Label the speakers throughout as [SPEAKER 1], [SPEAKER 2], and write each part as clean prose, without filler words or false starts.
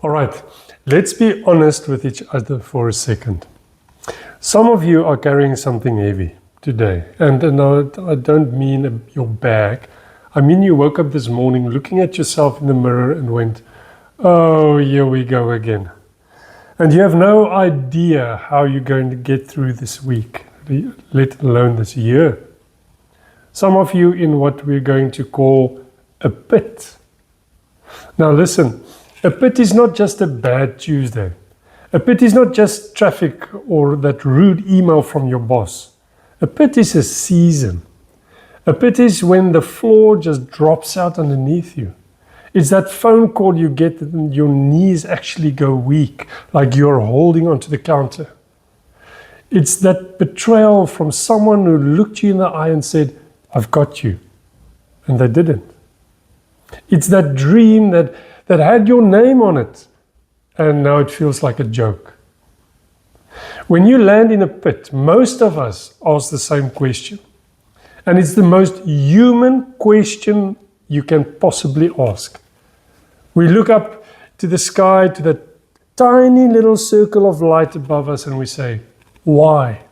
[SPEAKER 1] All right, let's be honest with each other for a second. Some of you are carrying something heavy today, and I don't mean your bag. I mean you woke up this morning looking at yourself in the mirror and went, oh, here we go again. And you have no idea how you're going to get through this week, let alone this year. Some of you in what we're going to call a pit. Now listen, a pit is not just a bad Tuesday. A pit is not just traffic or that rude email from your boss. A pit is a season. A pit is when the floor just drops out underneath you. It's that phone call you get and your knees actually go weak, like you're holding onto the counter. It's that betrayal from someone who looked you in the eye and said, I've got you. And they didn't. It's that dream that had your name on it, and now it feels like a joke. When you land in a pit, most of us ask the same question. And it's the most human question you can possibly ask. We look up to the sky, to that tiny little circle of light above us, and we say, why?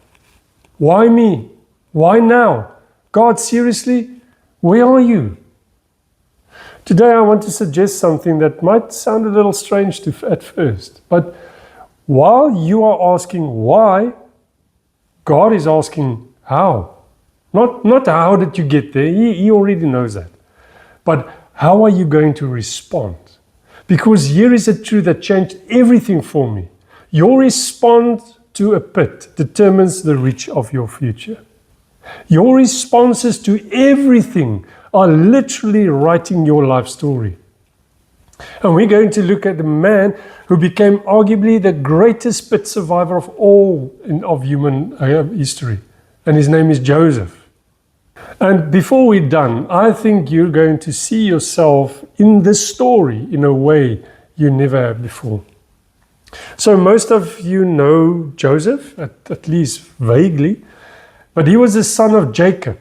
[SPEAKER 1] Why me? Why now? God, seriously? Where are you? Today I want to suggest something that might sound a little strange at first, but while you are asking why, God is asking how. Not how did you get there, he already knows that. But how are you going to respond? Because here is a truth that changed everything for me. Your response to a pit determines the reach of your future. Your responses to everything are literally writing your life story. And we're going to look at the man who became arguably the greatest pit survivor of all of human history. And his name is Joseph. And before we're done, I think you're going to see yourself in this story in a way you never have before. So most of you know Joseph, at least vaguely, but he was the son of Jacob.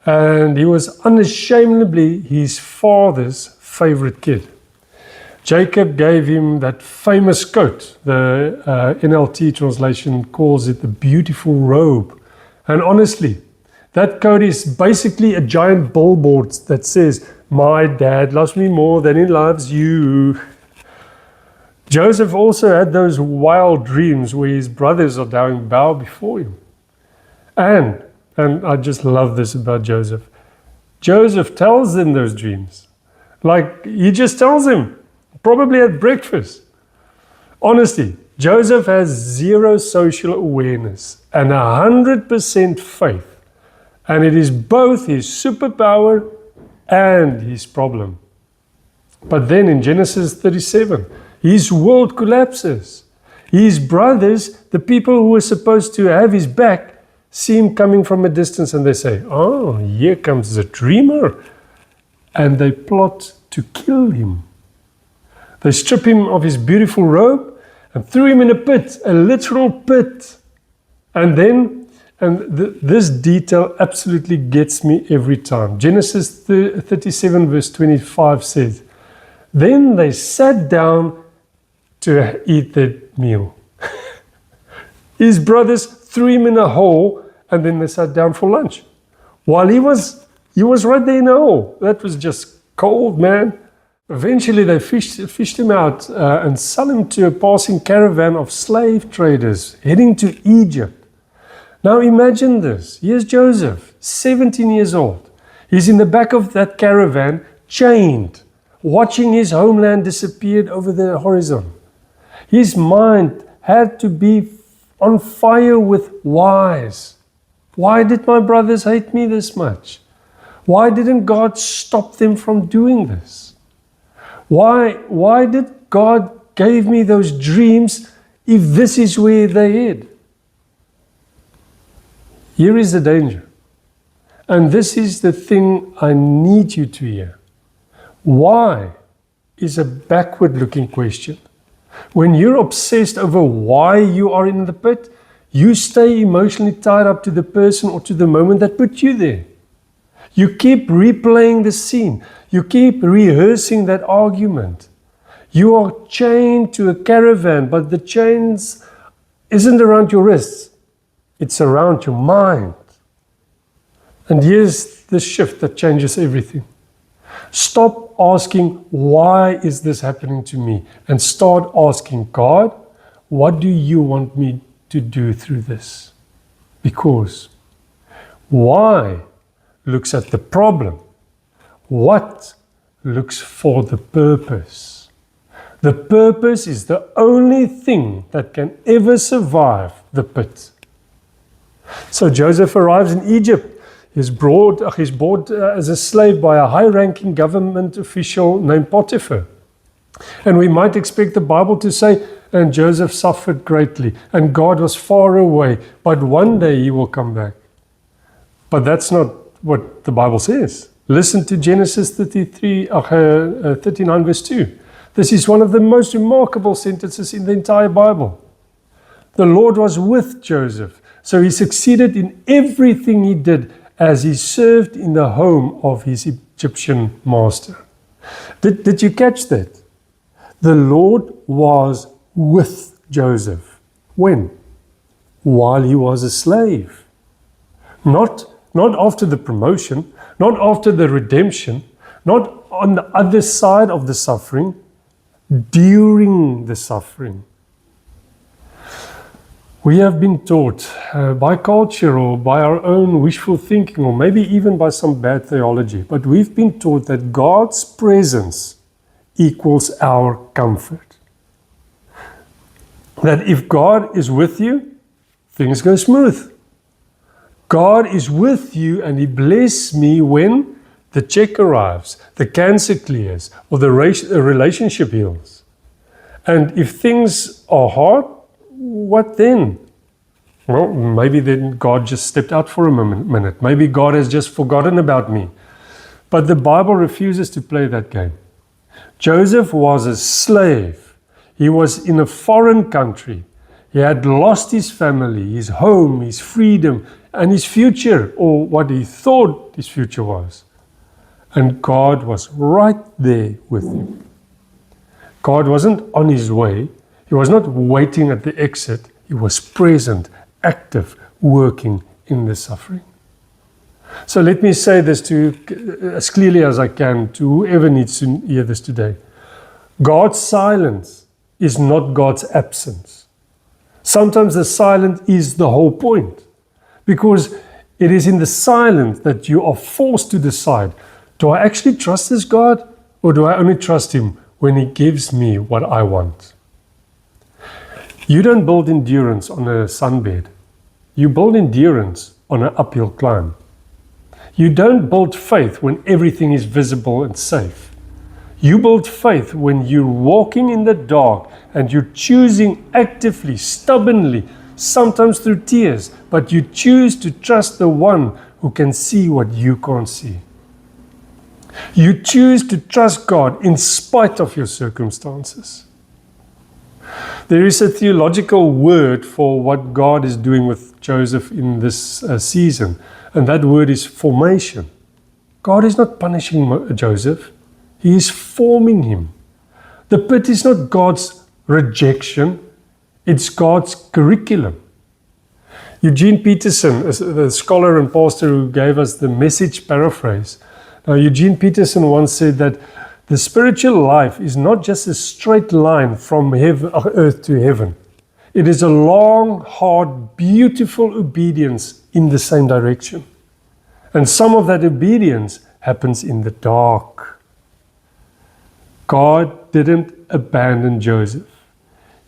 [SPEAKER 1] And he was unashamedly his father's favorite kid. Jacob gave him that famous coat. The NLT translation calls it the beautiful robe. And honestly, that coat is basically a giant billboard that says, my dad loves me more than he loves you. Joseph also had those wild dreams where his brothers are down bow before him. And I just love this about Joseph. Joseph tells them those dreams. Like he just tells them, probably at breakfast. Honestly, Joseph has zero social awareness and 100% faith. And it is both his superpower and his problem. But then in Genesis 37, his world collapses. His brothers, the people who were supposed to have his back, see him coming from a distance and they say, oh, here comes the dreamer. And they plot to kill him. They strip him of his beautiful robe and threw him in a pit, a literal pit. And then, this detail absolutely gets me every time. Genesis 37 verse 25 says, then they sat down to eat their meal. His brothers threw him in a hole and then they sat down for lunch. While he was right there in a hole. That was just cold, man. Eventually they fished him out and sold him to a passing caravan of slave traders heading to Egypt. Now imagine this. Here's Joseph, 17 years old. He's in the back of that caravan, chained, watching his homeland disappear over the horizon. His mind had to be on fire with whys. Why did my brothers hate me this much? Why didn't God stop them from doing this? Why did God give me those dreams if this is where they head? Here is the danger. And this is the thing I need you to hear. Why is a backward-looking question. When you're obsessed over why you are in the pit, you stay emotionally tied up to the person or to the moment that put you there. You keep replaying the scene. You keep rehearsing that argument. You are chained to a caravan, but the chains isn't around your wrists. It's around your mind. And here's the shift that changes everything. Stop asking, why is this happening to me? And start asking, God, what do you want me to do through this? Because why looks at the problem. What looks for the purpose. The purpose is the only thing that can ever survive the pit. So Joseph arrives in Egypt. He's brought as a slave by a high-ranking government official named Potiphar. And we might expect the Bible to say, and Joseph suffered greatly, and God was far away, but one day he will come back. But that's not what the Bible says. Listen to Genesis 39 verse 2. This is one of the most remarkable sentences in the entire Bible. The Lord was with Joseph, so he succeeded in everything he did as he served in the home of his Egyptian master. Did you catch that? The Lord was with Joseph. When? While he was a slave. Not after the promotion, not after the redemption, not on the other side of the suffering, during the suffering. We have been taught by culture or by our own wishful thinking, or maybe even by some bad theology, but we've been taught that God's presence equals our comfort. That if God is with you, things go smooth. God is with you and He blesses me when the check arrives, the cancer clears, or the relationship heals. And if things are hard, what then? Well, maybe then God just stepped out for a minute. Maybe God has just forgotten about me. But the Bible refuses to play that game. Joseph was a slave. He was in a foreign country. He had lost his family, his home, his freedom, and his future, or what he thought his future was. And God was right there with him. God wasn't on his way. He was not waiting at the exit. He was present, active, working in the suffering. So let me say this to you as clearly as I can to whoever needs to hear this today. God's silence is not God's absence. Sometimes the silence is the whole point, because it is in the silence that you are forced to decide, do I actually trust this God, or do I only trust Him when He gives me what I want? You don't build endurance on a sunbed. You build endurance on an uphill climb. You don't build faith when everything is visible and safe. You build faith when you're walking in the dark and you're choosing actively, stubbornly, sometimes through tears, but you choose to trust the one who can see what you can't see. You choose to trust God in spite of your circumstances. There is a theological word for what God is doing with Joseph in this season, and that word is formation. God is not punishing Joseph. He is forming him. The pit is not God's rejection. It's God's curriculum. Eugene Peterson, the scholar and pastor who gave us the Message paraphrase. Now, Eugene Peterson once said that the spiritual life is not just a straight line from earth to heaven. It is a long, hard, beautiful obedience in the same direction. And some of that obedience happens in the dark. God didn't abandon Joseph.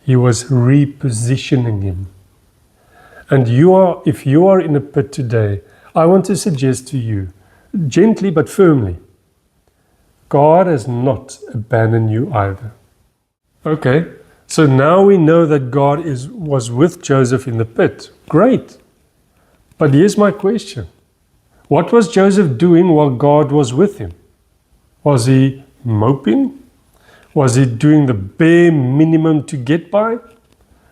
[SPEAKER 1] He was repositioning him. And if you are in a pit today, I want to suggest to you, gently but firmly, God has not abandoned you either. Okay, so now we know that God was with Joseph in the pit. Great. But here's my question. What was Joseph doing while God was with him? Was he moping? Was he doing the bare minimum to get by?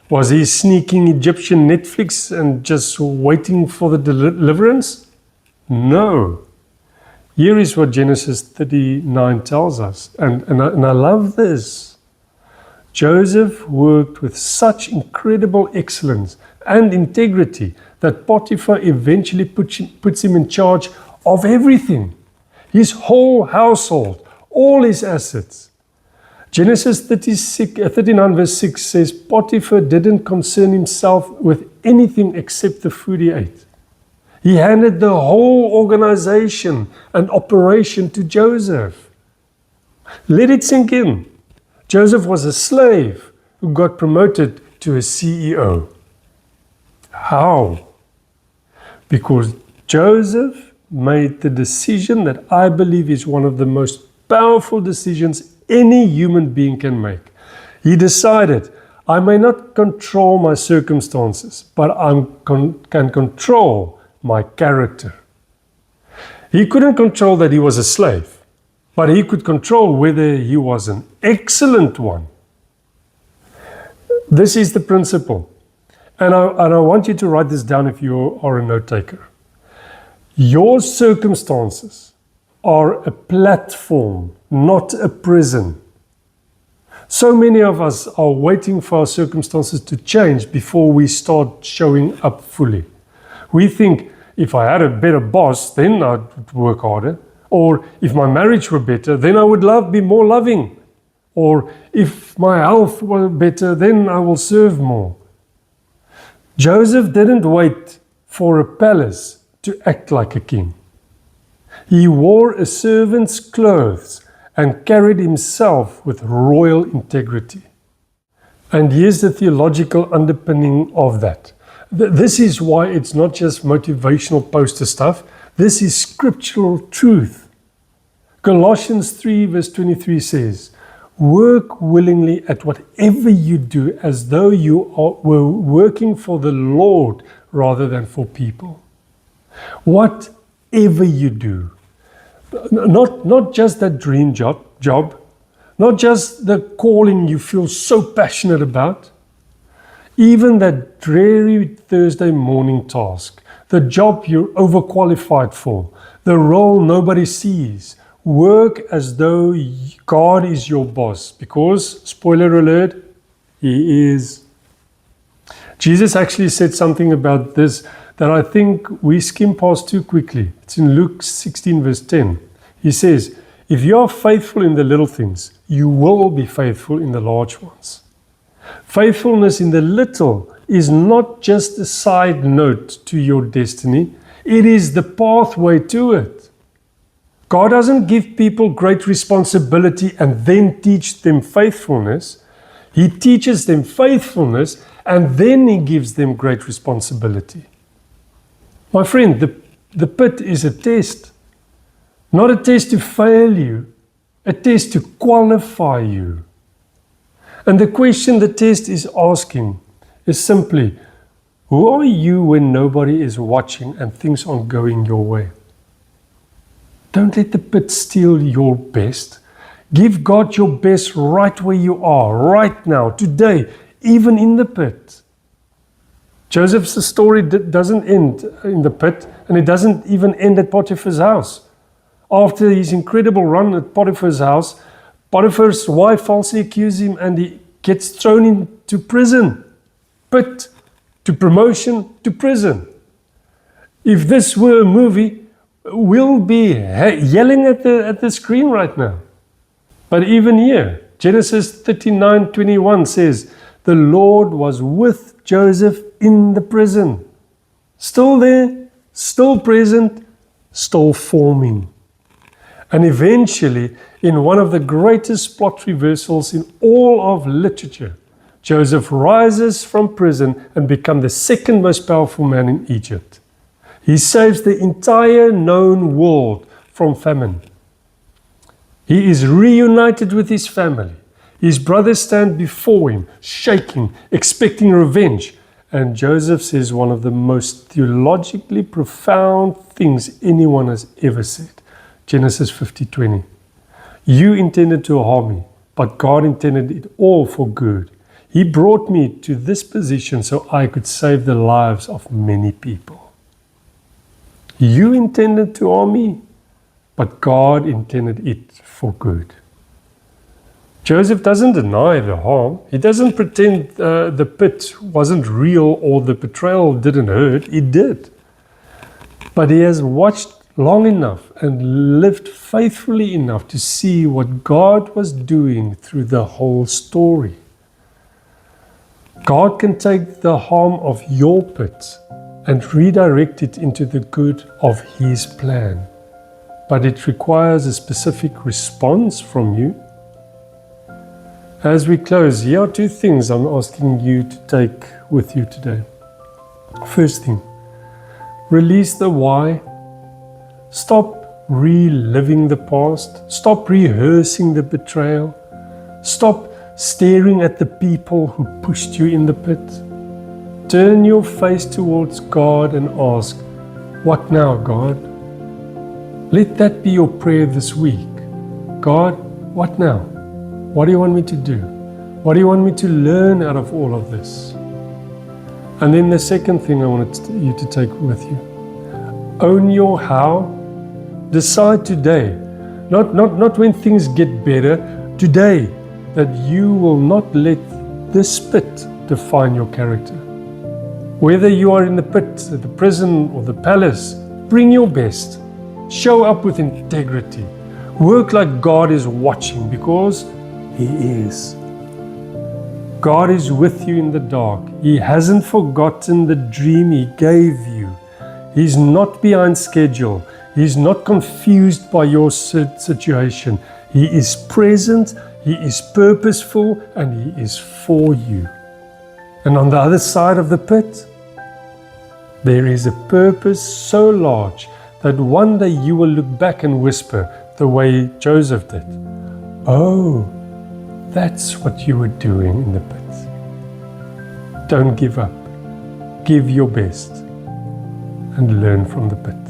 [SPEAKER 1] Was he sneaking Egyptian Netflix and just waiting for the deliverance? No. Here is what Genesis 39 tells us, and I love this. Joseph worked with such incredible excellence and integrity that Potiphar eventually puts him in charge of everything, his whole household, all his assets. Genesis 39 verse 6 says, Potiphar didn't concern himself with anything except the food he ate. He handed the whole organization and operation to Joseph. Let it sink in. Joseph was a slave who got promoted to a CEO. How? Because Joseph made the decision that I believe is one of the most powerful decisions any human being can make. He decided, I may not control my circumstances, but I can control my character. He couldn't control that he was a slave, but he could control whether he was an excellent one. This is the principle. And I want you to write this down if you are a note taker. Your circumstances are a platform, not a prison. So many of us are waiting for our circumstances to change before we start showing up fully. We think, if I had a better boss, then I'd work harder. Or if my marriage were better, then I would be more loving. Or if my health were better, then I will serve more. Joseph didn't wait for a palace to act like a king. He wore a servant's clothes and carried himself with royal integrity. And here's the theological underpinning of that. This is why it's not just motivational poster stuff. This is scriptural truth. Colossians 3 verse 23 says, work willingly at whatever you do as though you were working for the Lord rather than for people. Whatever you do. Not just that dream job, not just the calling you feel so passionate about, even that dreary Thursday morning task, the job you're overqualified for, the role nobody sees. Work as though God is your boss, because, spoiler alert, He is. Jesus actually said something about this that I think we skim past too quickly. It's in Luke 16 verse 10. He says, if you are faithful in the little things, you will be faithful in the large ones. Faithfulness in the little is not just a side note to your destiny. It is the pathway to it. God doesn't give people great responsibility and then teach them faithfulness. He teaches them faithfulness and then He gives them great responsibility. My friend, the pit is a test. Not a test to fail you, a test to qualify you. And the question the test is asking is simply, who are you when nobody is watching and things aren't going your way? Don't let the pit steal your best. Give God your best right where you are, right now, today, even in the pit. Joseph's story doesn't end in the pit, and it doesn't even end at Potiphar's house. After his incredible run at Potiphar's house, Potiphar's wife falsely accuses him and he gets thrown into prison. Pit, to promotion, to prison. If this were a movie, we'll be yelling at the screen right now. But even here, Genesis 39:21 says, the Lord was with Joseph in the prison. Still there, still present, still forming. And eventually, in one of the greatest plot reversals in all of literature, Joseph rises from prison and becomes the second most powerful man in Egypt. He saves the entire known world from famine. He is reunited with his family. His brothers stand before him, shaking, expecting revenge. And Joseph says one of the most theologically profound things anyone has ever said. Genesis 50:20. You intended to harm me, but God intended it all for good. He brought me to this position so I could save the lives of many people. You intended to harm me, but God intended it for good. Joseph doesn't deny the harm. He doesn't pretend the pit wasn't real or the betrayal didn't hurt. It did. But he has watched long enough and lived faithfully enough to see what God was doing through the whole story. God can take the harm of your pit and redirect it into the good of His plan. But it requires a specific response from you. As we close, here are two things I'm asking you to take with you today. First thing, release the why. Stop reliving the past. Stop rehearsing the betrayal. Stop staring at the people who pushed you in the pit. Turn your face towards God and ask, what now, God? Let that be your prayer this week. God, what now? What do you want me to do? What do you want me to learn out of all of this? And then the second thing I wanted you to take with you. Own your how. Decide today, not when things get better, today, that you will not let this pit define your character. Whether you are in the pit, the prison, or the palace, bring your best. Show up with integrity. Work like God is watching, because He is. God is with you in the dark. He hasn't forgotten the dream He gave you. He's not behind schedule. He's not confused by your situation. He is present, He is purposeful, and He is for you. And on the other side of the pit, there is a purpose so large that one day you will look back and whisper the way Joseph did. Oh, that's what you were doing in the pit. Don't give up. Give your best and learn from the pit.